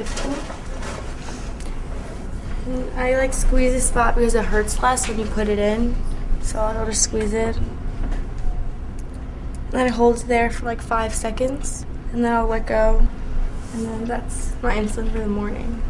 15. And I like squeeze the spot because it hurts less when you put it in. So I'll just squeeze it. Then it holds there for like 5 seconds. And then I'll let go. And then that's my insulin for the morning.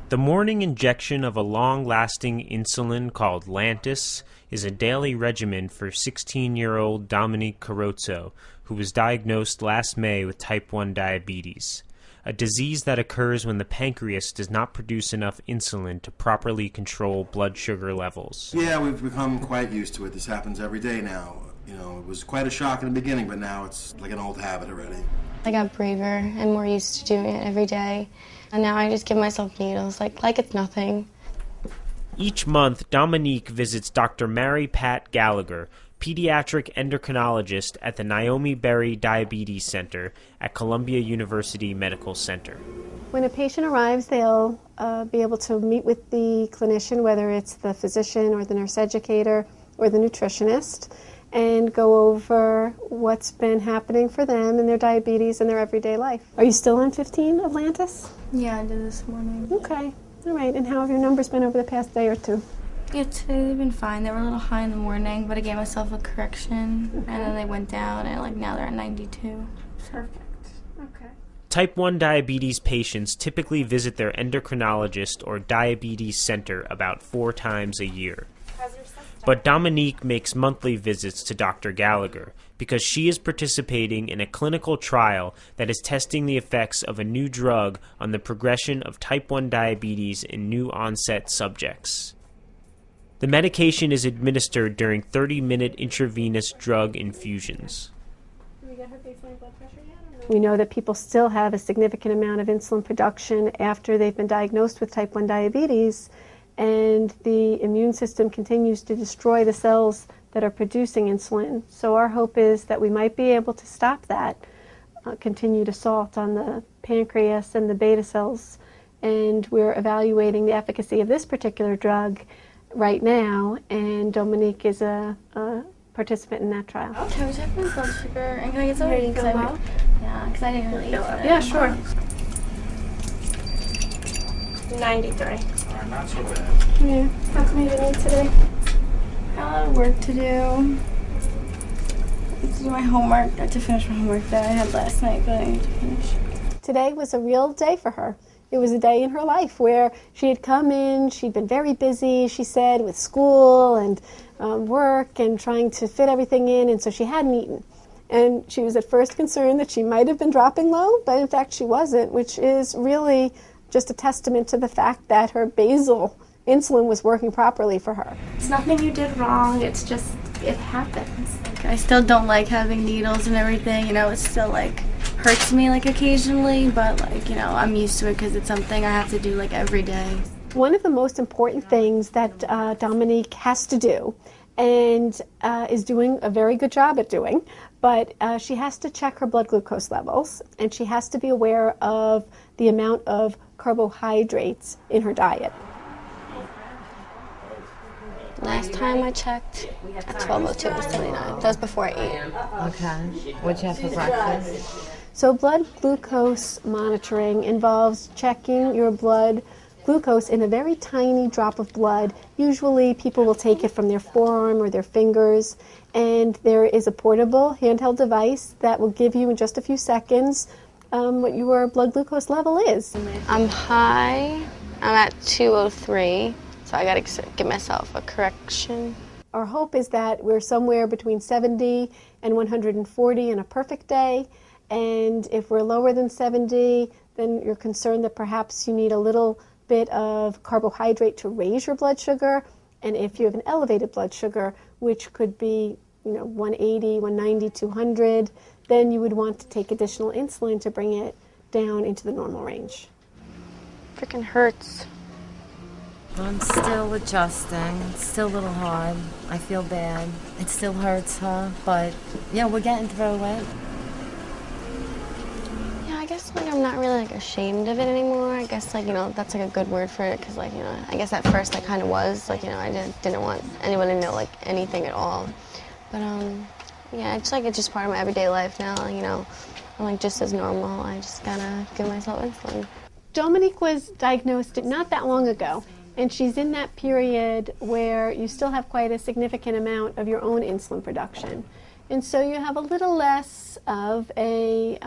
The morning injection of a long-lasting insulin called Lantus is a daily regimen for 16-year-old Dominique Carrozzo, who was diagnosed last May with type 1 diabetes, a disease that occurs when the pancreas does not produce enough insulin to properly control blood sugar levels. Yeah, we've become quite used to it. This happens every day now. You know, it was quite a shock in the beginning, but now it's like an old habit already. I got braver and more used to doing it every day. And now I just give myself needles like it's nothing. Each month, Dominique visits Dr. Mary Pat Gallagher, pediatric endocrinologist at the Naomi Berry Diabetes Center at Columbia University Medical Center. When a patient arrives, they'll be able to meet with the clinician, whether it's the physician or the nurse educator or the nutritionist, and go over what's been happening for them and their diabetes and their everyday life. Are you still on 15 of Lantus? Yeah, I did this morning. Okay. All right. And how have your numbers been over the past day or two? Yeah, today they've been fine. They were a little high in the morning, but I gave myself a correction, and then they went down, and now they're at 92. Perfect. Okay. Type 1 diabetes patients typically visit their endocrinologist or diabetes center about 4 times a year. But Dominique makes monthly visits to Dr. Gallagher because she is participating in a clinical trial that is testing the effects of a new drug on the progression of type 1 diabetes in new-onset subjects. The medication is administered during 30-minute intravenous drug infusions. We know that people still have a significant amount of insulin production after they've been diagnosed with type 1 diabetes, and the immune system continues to destroy the cells that are producing insulin. So our hope is that we might be able to stop that continued assault on the pancreas and the beta cells, and we're evaluating the efficacy of this particular drug right now, and Dominique is a participant in that trial. Can we check my blood sugar? And can I get some reading? Because I didn't really eat today. Yeah, sure. 93. Not so bad. Yeah, that's me to need today. I have a lot of work to do. I have to do my homework. I have to finish my homework that I had last night, but I need to finish. Today was a real day for her. It was a day in her life where she had come in, she'd been very busy, she said, with school and work and trying to fit everything in, and so she hadn't eaten. And she was at first concerned that she might have been dropping low, but in fact she wasn't, which is really just a testament to the fact that her basal insulin was working properly for her. It's nothing you did wrong, it's just, it happens. I still don't like having needles and everything, it still hurts me occasionally, but I'm used to it because it's something I have to do every day. One of the most important things that Dominique has to do, and is doing a very good job at doing, but she has to check her blood glucose levels, and she has to be aware of the amount of carbohydrates in her diet. Last time I checked at 12:02 it was 79. That was before I ate. Okay. What'd you have for breakfast? So blood glucose monitoring involves checking your blood glucose in a very tiny drop of blood. Usually people will take it from their forearm or their fingers, and there is a portable handheld device that will give you in just a few seconds what your blood glucose level is. I'm high. I'm at 203, so I got to give myself a correction. Our hope is that we're somewhere between 70 and 140 in a perfect day, and if we're lower than 70, then you're concerned that perhaps you need a little bit of carbohydrate to raise your blood sugar, and if you have an elevated blood sugar, which could be 180, 190, 200, then you would want to take additional insulin to bring it down into the normal range. Freaking hurts. I'm still adjusting. It's still a little hard. I feel bad. It still hurts, huh? But yeah, we're getting through it. Yeah, I guess I'm not really ashamed of it anymore. I guess that's a good word for it, because I guess at first I kind of was I didn't want anyone to know anything at all. But yeah, it's just part of my everyday life now. like just as normal. I just gotta give myself insulin. Dominique was diagnosed not that long ago, and she's in that period where you still have quite a significant amount of your own insulin production. And so you have a little less of a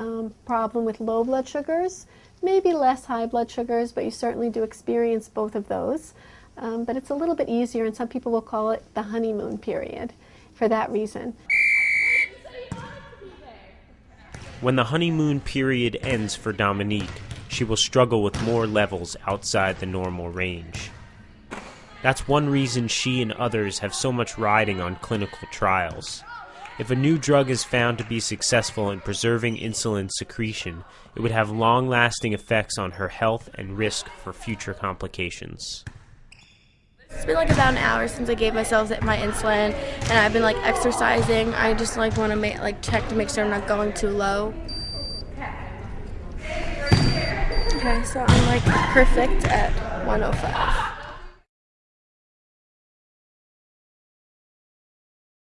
problem with low blood sugars, maybe less high blood sugars, but you certainly do experience both of those. But it's a little bit easier, and some people will call it the honeymoon period for that reason. When the honeymoon period ends for Dominique, she will struggle with more levels outside the normal range. That's one reason she and others have so much riding on clinical trials. If a new drug is found to be successful in preserving insulin secretion, it would have long-lasting effects on her health and risk for future complications. It's been like about an hour since I gave myself my insulin, and I've been like exercising. I just like want to check to make sure I'm not going too low. Okay, so I'm like perfect at 105.